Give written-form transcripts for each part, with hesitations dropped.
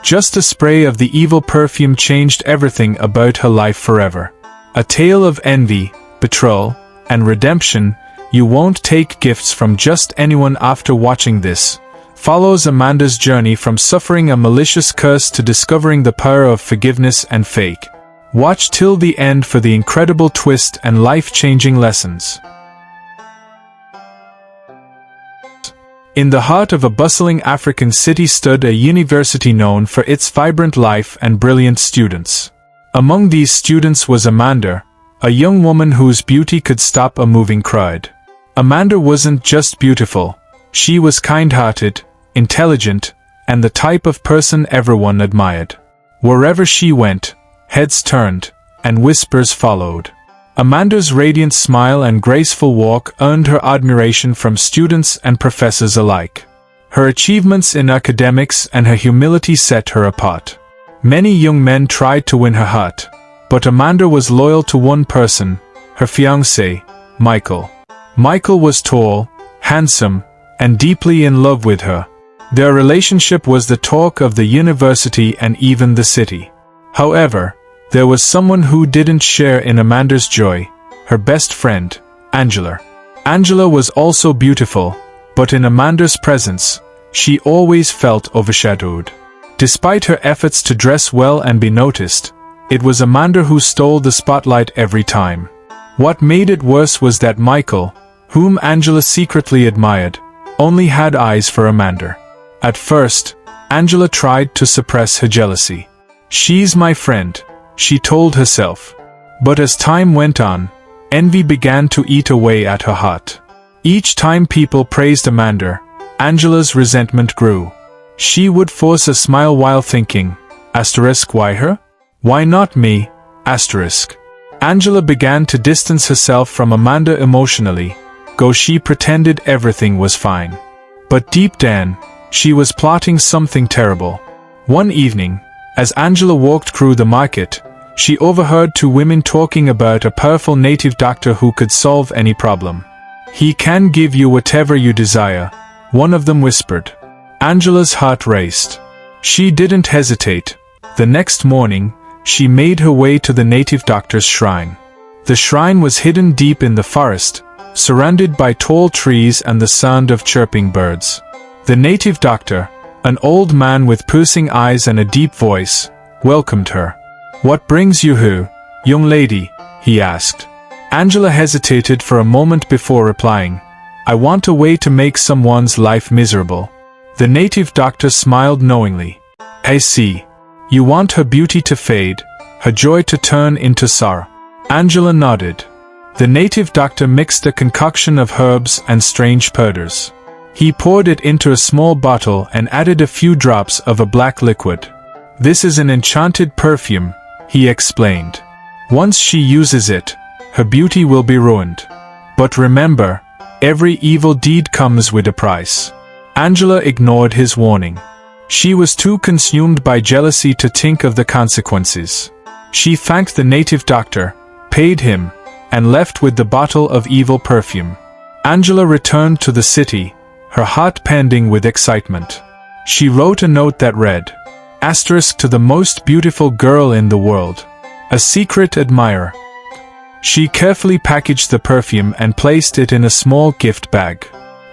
Just a spray of the evil perfume changed everything about her life forever. A tale of envy, betrayal, and redemption. You won't take gifts from just anyone. After watching this, follows Amanda's journey from suffering a malicious curse to discovering the power of forgiveness and faith. Watch till the end for the incredible twist and life-changing lessons. In the heart of a bustling African city stood a university known for its vibrant life and brilliant students. Among these students was Amanda, a young woman whose beauty could stop a moving crowd. Amanda wasn't just beautiful, she was kind-hearted, intelligent, and the type of person everyone admired. Wherever she went, heads turned, and whispers followed. Amanda's radiant smile and graceful walk earned her admiration from students and professors alike. Her achievements in academics and her humility set her apart. Many young men tried to win her heart, but Amanda was loyal to one person, her fiancé, Michael. Michael was tall, handsome, and deeply in love with her. Their relationship was the talk of the university and even the city. However, there was someone who didn't share in Amanda's joy, her best friend, Angela. Angela was also beautiful, but in Amanda's presence, she always felt overshadowed. Despite her efforts to dress well and be noticed, it was Amanda who stole the spotlight every time. What made it worse was that Michael, whom Angela secretly admired, only had eyes for Amanda. At first, Angela tried to suppress her jealousy. "She's my friend," she told herself. But as time went on, envy began to eat away at her heart. Each time people praised Amanda, Angela's resentment grew. She would force a smile while thinking, "Why her? Why not me?" Angela began to distance herself from Amanda emotionally, though she pretended everything was fine. But deep down, she was plotting something terrible. One evening, as Angela walked through the market, she overheard two women talking about a powerful native doctor who could solve any problem. "He can give you whatever you desire," one of them whispered. Angela's heart raced. She didn't hesitate. The next morning, she made her way to the native doctor's shrine. The shrine was hidden deep in the forest, surrounded by tall trees and the sound of chirping birds. The native doctor, an old man with piercing eyes and a deep voice, welcomed her. "What brings you here, young lady?" he asked. Angela hesitated for a moment before replying, "I want a way to make someone's life miserable." The native doctor smiled knowingly. "I see. You want her beauty to fade, her joy to turn into sorrow." Angela nodded. The native doctor mixed a concoction of herbs and strange powders. He poured it into a small bottle and added a few drops of a black liquid. "This is an enchanted perfume," he explained. "Once she uses it, her beauty will be ruined. But remember, every evil deed comes with a price." Angela ignored his warning. She was too consumed by jealousy to think of the consequences. She thanked the native doctor, paid him, and left with the bottle of evil perfume. Angela returned to the city, her heart pounding with excitement. She wrote a note that read, "To the most beautiful girl in the world. A secret admirer." She carefully packaged the perfume and placed it in a small gift bag.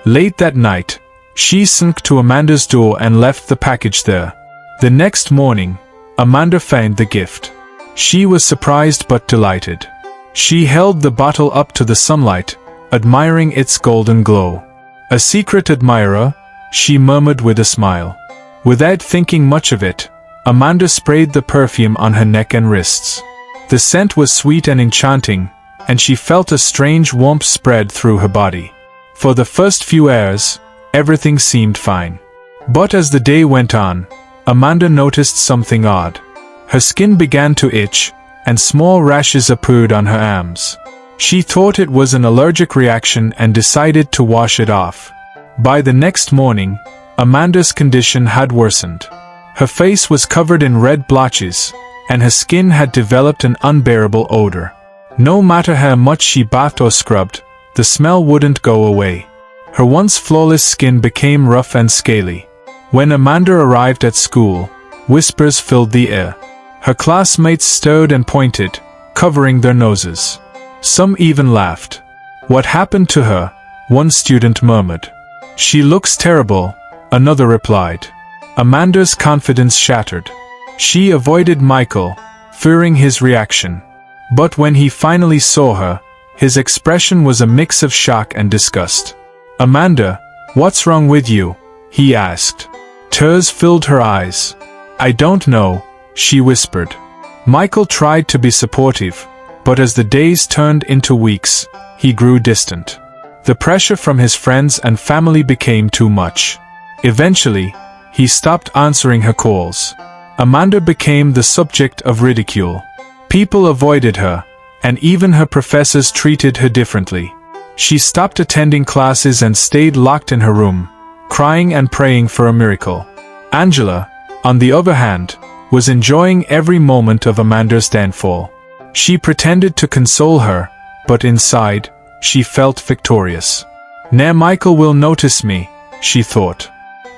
Late that night, she snuck to Amanda's door and left the package there. The next morning, Amanda found the gift. She was surprised but delighted. She held the bottle up to the sunlight, admiring its golden glow. "A secret admirer," she murmured with a smile. Without thinking much of it, Amanda sprayed the perfume on her neck and wrists. The scent was sweet and enchanting, and she felt a strange warmth spread through her body. For the first few hours, everything seemed fine. But as the day went on, Amanda noticed something odd. Her skin began to itch, and small rashes appeared on her arms. She thought it was an allergic reaction and decided to wash it off. By the next morning, Amanda's condition had worsened. Her face was covered in red blotches, and her skin had developed an unbearable odor. No matter how much she bathed or scrubbed, the smell wouldn't go away. Her once flawless skin became rough and scaly. When Amanda arrived at school, whispers filled the air. Her classmates stirred and pointed, covering their noses. Some even laughed. "What happened to her?" one student murmured. "She looks terrible," another replied. Amanda's confidence shattered. She avoided Michael, fearing his reaction. But when he finally saw her, his expression was a mix of shock and disgust. "Amanda, what's wrong with you?" he asked. Tears filled her eyes. "I don't know," she whispered. Michael tried to be supportive, but as the days turned into weeks, he grew distant. The pressure from his friends and family became too much. Eventually, he stopped answering her calls. Amanda became the subject of ridicule. People avoided her, and even her professors treated her differently. She stopped attending classes and stayed locked in her room, crying and praying for a miracle. Angela, on the other hand, was enjoying every moment of Amanda's downfall. She pretended to console her, but inside, she felt victorious. "Now Michael will notice me," she thought.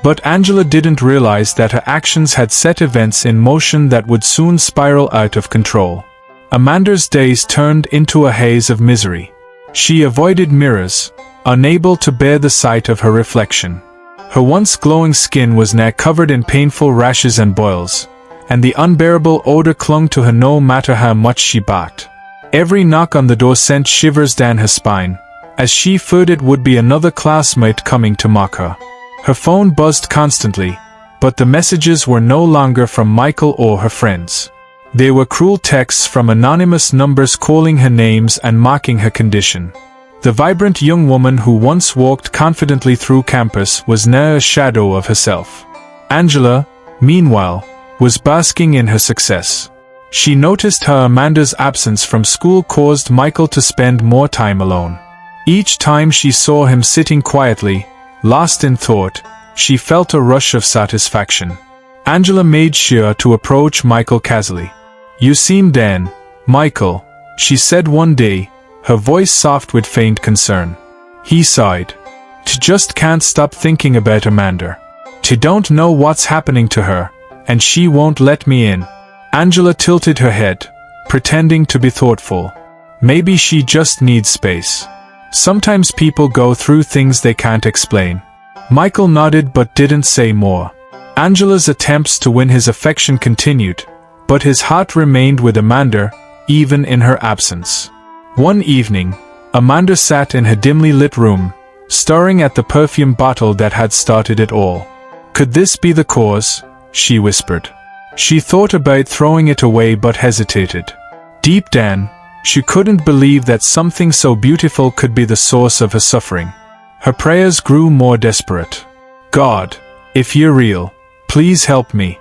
But Angela didn't realize that her actions had set events in motion that would soon spiral out of control. Amanda's days turned into a haze of misery. She avoided mirrors, unable to bear the sight of her reflection. Her once glowing skin was now covered in painful rashes and boils, and the unbearable odor clung to her no matter how much she barked. Every knock on the door sent shivers down her spine, as she feared it would be another classmate coming to mock her. Her phone buzzed constantly, but the messages were no longer from Michael or her friends. They were cruel texts from anonymous numbers calling her names and mocking her condition. The vibrant young woman who once walked confidently through campus was now a shadow of herself. Angela, meanwhile, was basking in her success. She noticed how Amanda's absence from school caused Michael to spend more time alone. Each time she saw him sitting quietly, lost in thought, she felt a rush of satisfaction. Angela made sure to approach Michael casually. "You seem down, Michael," she said one day, her voice soft with faint concern. He sighed. Just can't stop thinking about Amanda. Don't know what's happening to her, and she won't let me in." Angela tilted her head, pretending to be thoughtful. "Maybe she just needs space. Sometimes people go through things they can't explain." Michael nodded but didn't say more. Angela's attempts to win his affection continued, but his heart remained with Amanda, even in her absence. One evening, Amanda sat in her dimly lit room, staring at the perfume bottle that had started it all. "Could this be the cause?" she whispered. She thought about throwing it away but hesitated. Deep down, she couldn't believe that something so beautiful could be the source of her suffering. Her prayers grew more desperate. "God, if you're real, please help me.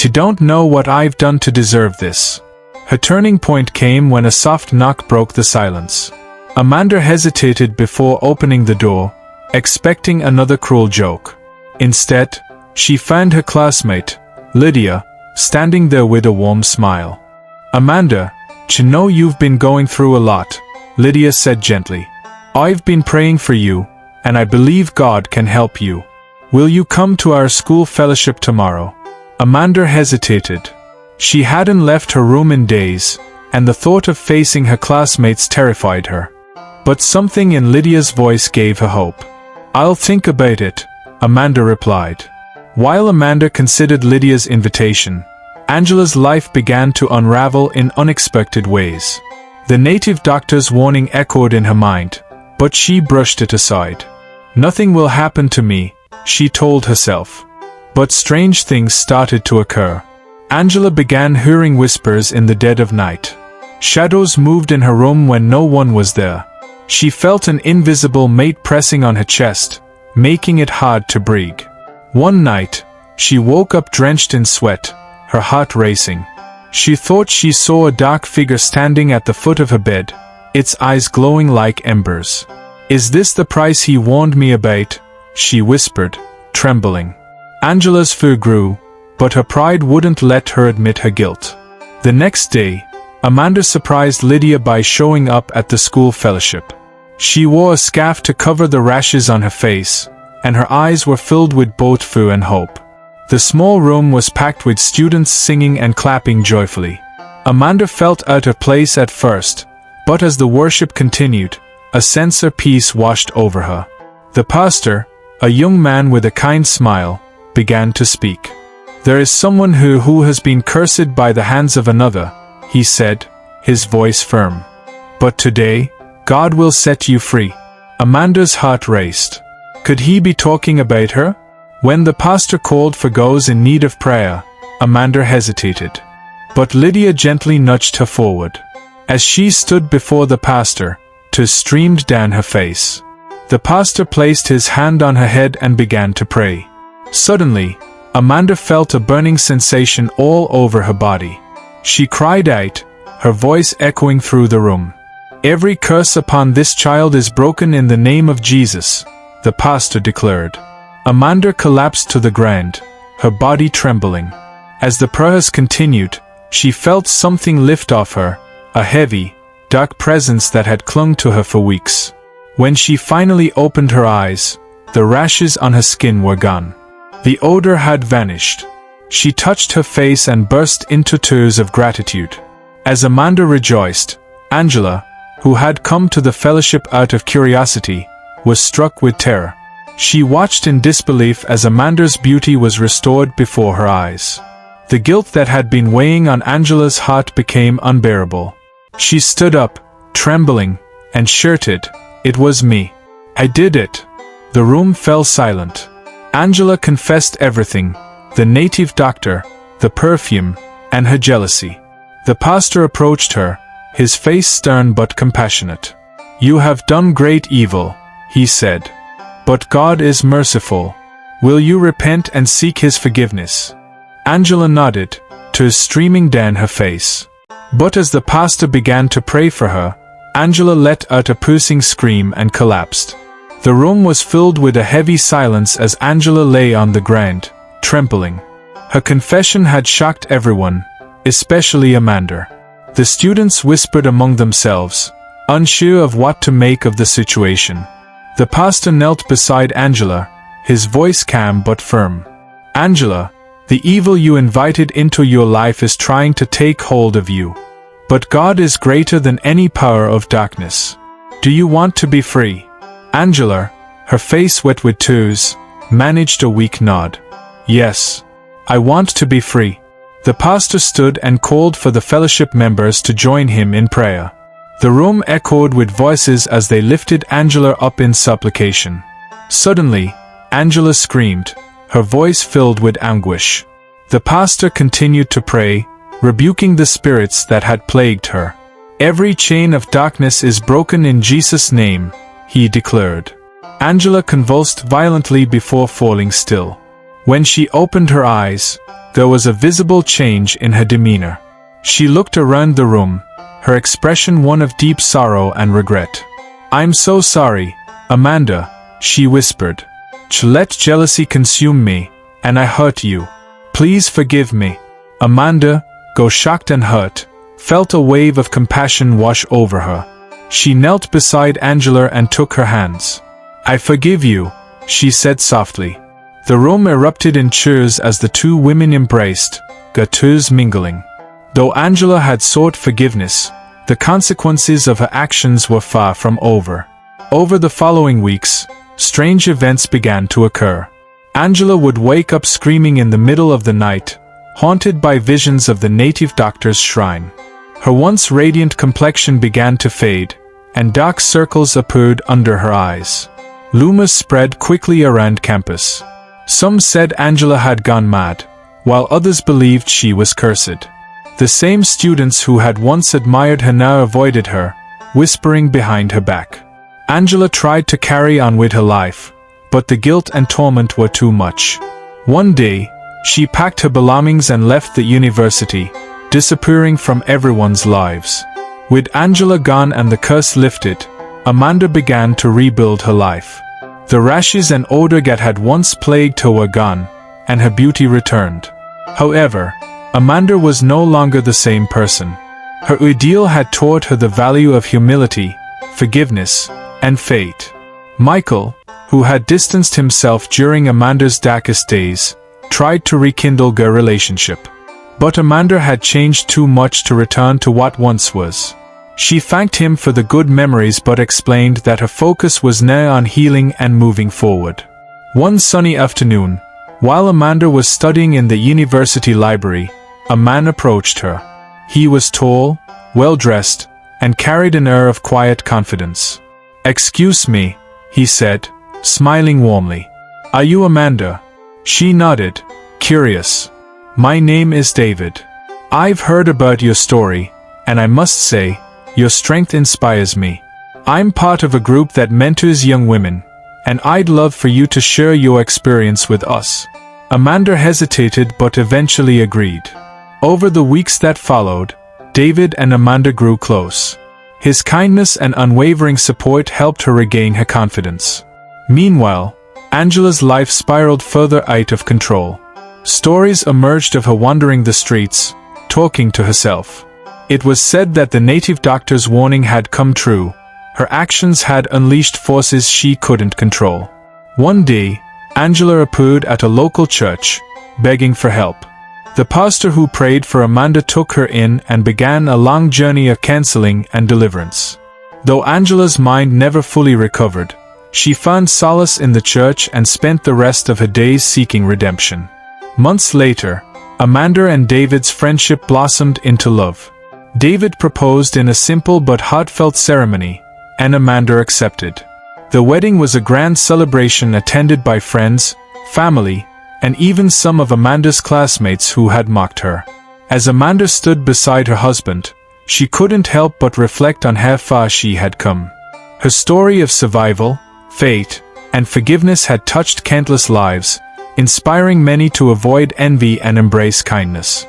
I don't know what I've done to deserve this." Her turning point came when a soft knock broke the silence. Amanda hesitated before opening the door, expecting another cruel joke. Instead, she found her classmate, Lydia, standing there with a warm smile. "Amanda, I know you've been going through a lot," Lydia said gently. "I've been praying for you, and I believe God can help you. Will you come to our school fellowship tomorrow?" Amanda hesitated. She hadn't left her room in days, and the thought of facing her classmates terrified her. But something in Lydia's voice gave her hope. "I'll think about it," Amanda replied. While Amanda considered Lydia's invitation, Angela's life began to unravel in unexpected ways. The native doctor's warning echoed in her mind, but she brushed it aside. "Nothing will happen to me," she told herself. But strange things started to occur. Angela began hearing whispers in the dead of night. Shadows moved in her room when no one was there. She felt an invisible mate pressing on her chest, making it hard to breathe. One night, she woke up drenched in sweat, her heart racing. She thought she saw a dark figure standing at the foot of her bed, its eyes glowing like embers. "Is this the price he warned me about?" she whispered, trembling. Angela's fear grew, but her pride wouldn't let her admit her guilt. The next day, Amanda surprised Lydia by showing up at the school fellowship. She wore a scarf to cover the rashes on her face, and her eyes were filled with both fear and hope. The small room was packed with students singing and clapping joyfully. Amanda felt out of place at first, but as the worship continued, a sense of peace washed over her. The pastor, a young man with a kind smile, began to speak. "There is someone who has been cursed by the hands of another," he said, his voice firm. "But today, God will set you free." Amanda's heart raced. Could he be talking about her? When the pastor called for those in need of prayer, Amanda hesitated. But Lydia gently nudged her forward. As she stood before the pastor, tears streamed down her face. The pastor placed his hand on her head and began to pray. Suddenly, Amanda felt a burning sensation all over her body. She cried out, her voice echoing through the room. "Every curse upon this child is broken in the name of Jesus," the pastor declared. Amanda collapsed to the ground, her body trembling. As the prayers continued, she felt something lift off her, a heavy, dark presence that had clung to her for weeks. When she finally opened her eyes, the rashes on her skin were gone. The odor had vanished. She touched her face and burst into tears of gratitude. As Amanda rejoiced, Angela, who had come to the fellowship out of curiosity, was struck with terror. She watched in disbelief as Amanda's beauty was restored before her eyes. The guilt that had been weighing on Angela's heart became unbearable. She stood up, trembling, and shouted, "It was me. I did it." The room fell silent. Angela confessed everything, the native doctor, the perfume, and her jealousy. The pastor approached her, his face stern but compassionate. "You have done great evil," he said. "But God is merciful. Will you repent and seek His forgiveness?" Angela nodded, tears streaming down her face. But as the pastor began to pray for her, Angela let out a piercing scream and collapsed. The room was filled with a heavy silence as Angela lay on the ground, trembling. Her confession had shocked everyone, especially Amanda. The students whispered among themselves, unsure of what to make of the situation. The pastor knelt beside Angela, his voice calm but firm. "Angela, the evil you invited into your life is trying to take hold of you. But God is greater than any power of darkness. Do you want to be free?" Angela, her face wet with tears, managed a weak nod. "Yes, I want to be free." The pastor stood and called for the fellowship members to join him in prayer. The room echoed with voices as they lifted Angela up in supplication. Suddenly, Angela screamed, her voice filled with anguish. The pastor continued to pray, rebuking the spirits that had plagued her. "Every chain of darkness is broken in Jesus' name," he declared. Angela convulsed violently before falling still. When she opened her eyes, there was a visible change in her demeanor. She looked around the room, her expression one of deep sorrow and regret. "I'm so sorry, Amanda," she whispered. "Let jealousy consume me, and I hurt you. Please forgive me." Amanda, though shocked and hurt, felt a wave of compassion wash over her. She knelt beside Angela and took her hands. "I forgive you," she said softly. The room erupted in cheers as the two women embraced, their tears mingling. Though Angela had sought forgiveness, the consequences of her actions were far from over. Over the following weeks, strange events began to occur. Angela would wake up screaming in the middle of the night, haunted by visions of the native doctor's shrine. Her once radiant complexion began to fade, and dark circles appeared under her eyes. Rumors spread quickly around campus. Some said Angela had gone mad, while others believed she was cursed. The same students who had once admired her now avoided her, whispering behind her back. Angela tried to carry on with her life, but the guilt and torment were too much. One day, she packed her belongings and left the university, disappearing from everyone's lives. With Angela gone and the curse lifted, Amanda began to rebuild her life. The rashes and odor that had once plagued her were gone, and her beauty returned. However, Amanda was no longer the same person. Her ideal had taught her the value of humility, forgiveness, and faith. Michael, who had distanced himself during Amanda's darkest days, tried to rekindle their relationship. But Amanda had changed too much to return to what once was. She thanked him for the good memories but explained that her focus was now on healing and moving forward. One sunny afternoon, while Amanda was studying in the university library, a man approached her. He was tall, well-dressed, and carried an air of quiet confidence. "Excuse me," he said, smiling warmly. "Are you Amanda?" She nodded, curious. "My name is David. I've heard about your story, and I must say, your strength inspires me. I'm part of a group that mentors young women, and I'd love for you to share your experience with us." Amanda hesitated but eventually agreed. Over the weeks that followed, David and Amanda grew close. His kindness and unwavering support helped her regain her confidence. Meanwhile, Angela's life spiraled further out of control. Stories emerged of her wandering the streets, talking to herself. It was said that the native doctor's warning had come true. Her actions had unleashed forces she couldn't control. One day, Angela appeared at a local church, begging for help. The pastor who prayed for Amanda took her in and began a long journey of counseling and deliverance. Though Angela's mind never fully recovered, she found solace in the church and spent the rest of her days seeking redemption. Months later, Amanda and David's friendship blossomed into love. David proposed in a simple but heartfelt ceremony, and Amanda accepted. The wedding was a grand celebration attended by friends, family, and even some of Amanda's classmates who had mocked her. As Amanda stood beside her husband, she couldn't help but reflect on how far she had come. Her story of survival, faith, and forgiveness had touched countless lives, inspiring many to avoid envy and embrace kindness.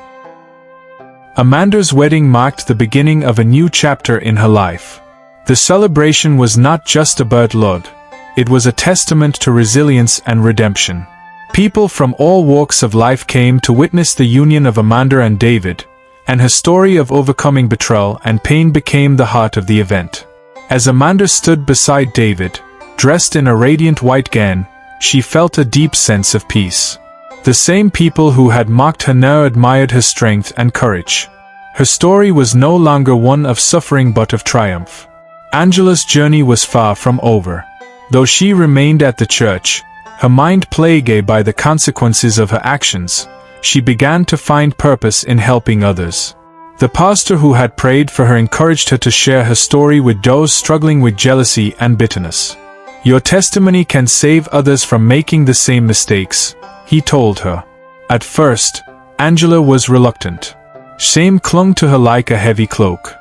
Amanda's wedding marked the beginning of a new chapter in her life. The celebration was not just about love, it was a testament to resilience and redemption. People from all walks of life came to witness the union of Amanda and David, and her story of overcoming betrayal and pain became the heart of the event. As Amanda stood beside David, dressed in a radiant white gown, she felt a deep sense of peace. The same people who had mocked her now admired her strength and courage. Her story was no longer one of suffering but of triumph. Angela's journey was far from over. Though she remained at the church, her mind plagued by the consequences of her actions, she began to find purpose in helping others. The pastor who had prayed for her encouraged her to share her story with those struggling with jealousy and bitterness. "Your testimony can save others from making the same mistakes," he told her. At first, Angela was reluctant. Shame clung to her like a heavy cloak.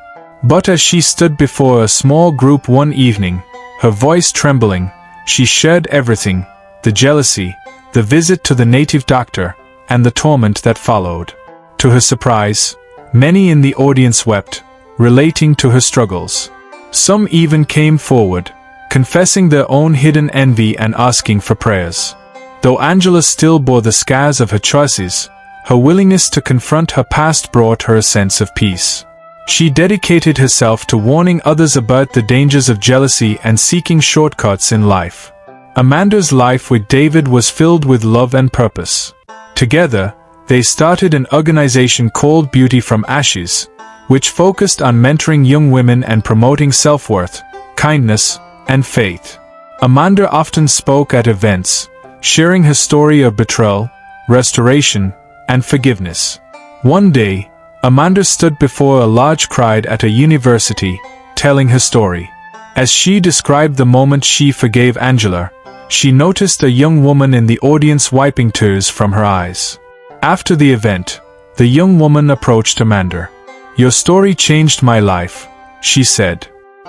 But as she stood before a small group one evening, her voice trembling, she shared everything: the jealousy, the visit to the native doctor, and the torment that followed. To her surprise, many in the audience wept, relating to her struggles. Some even came forward, confessing their own hidden envy and asking for prayers. Though Angela still bore the scars of her choices, her willingness to confront her past brought her a sense of peace. She dedicated herself to warning others about the dangers of jealousy and seeking shortcuts in life. Amanda's life with David was filled with love and purpose. Together, they started an organization called Beauty from Ashes, which focused on mentoring young women and promoting self-worth, kindness, and faith. Amanda often spoke at events, sharing her story of betrayal, restoration, and forgiveness. One day, Amanda stood before a large crowd at a university, telling her story. As she described the moment she forgave Angela, she noticed a young woman in the audience wiping tears from her eyes. After the event, the young woman approached Amanda. "Your story changed my life," she said.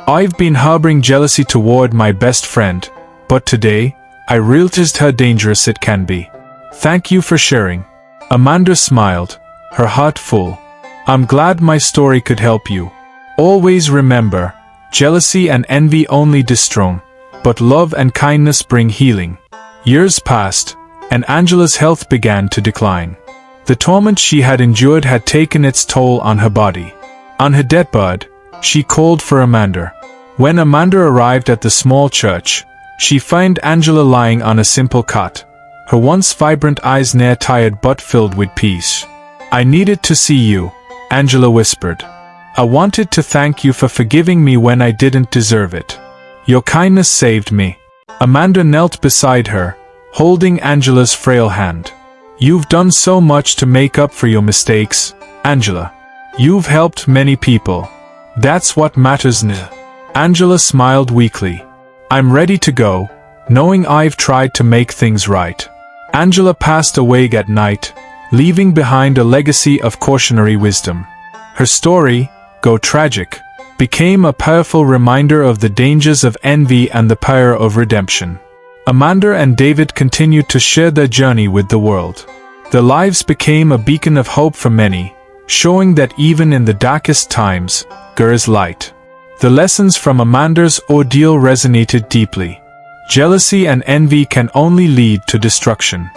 "I've been harboring jealousy toward my best friend, but today, I realized how dangerous it can be. Thank you for sharing." Amanda smiled, her heart full. "I'm glad my story could help you. Always remember, jealousy and envy only destroy, but love and kindness bring healing." Years passed, and Angela's health began to decline. The torment she had endured had taken its toll on her body. On her deathbed, she called for Amanda. When Amanda arrived at the small church, she found Angela lying on a simple cot. her once vibrant eyes ne'er tired but filled with peace. "I needed to see you," Angela whispered. "I wanted to thank you for forgiving me when I didn't deserve it. Your kindness saved me." Amanda knelt beside her, holding Angela's frail hand. "You've done so much to make up for your mistakes, Angela. You've helped many people. That's what matters now." Angela smiled weakly. "I'm ready to go, knowing I've tried to make things right." Angela passed away at night, leaving behind a legacy of cautionary wisdom. Her story, though tragic, became a powerful reminder of the dangers of envy and the power of redemption. Amanda and David continued to share their journey with the world. Their lives became a beacon of hope for many, showing that even in the darkest times, there is light. The lessons from Amanda's ordeal resonated deeply. Jealousy and envy can only lead to destruction.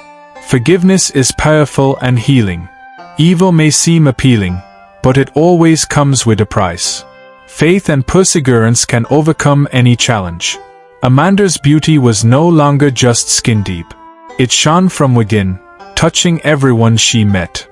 Forgiveness is powerful and healing. Evil may seem appealing, but it always comes with a price. Faith and perseverance can overcome any challenge. Amanda's beauty was no longer just skin deep. It shone from within, touching everyone she met.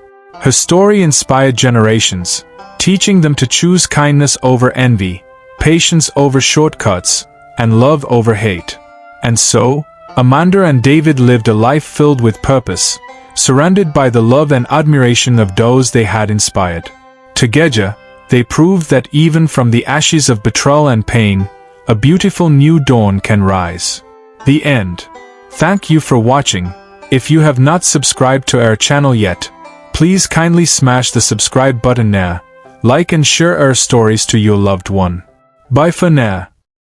Her story inspired generations, teaching them to choose kindness over envy, patience over shortcuts, and love over hate. And so, Amanda and David lived a life filled with purpose, surrounded by the love and admiration of those they had inspired. Together, they proved that even from the ashes of betrayal and pain, a beautiful new dawn can rise. The end. Thank you for watching. If you have not subscribed to our channel yet, please kindly smash the subscribe button now, like and share our stories to your loved one. Bye for now.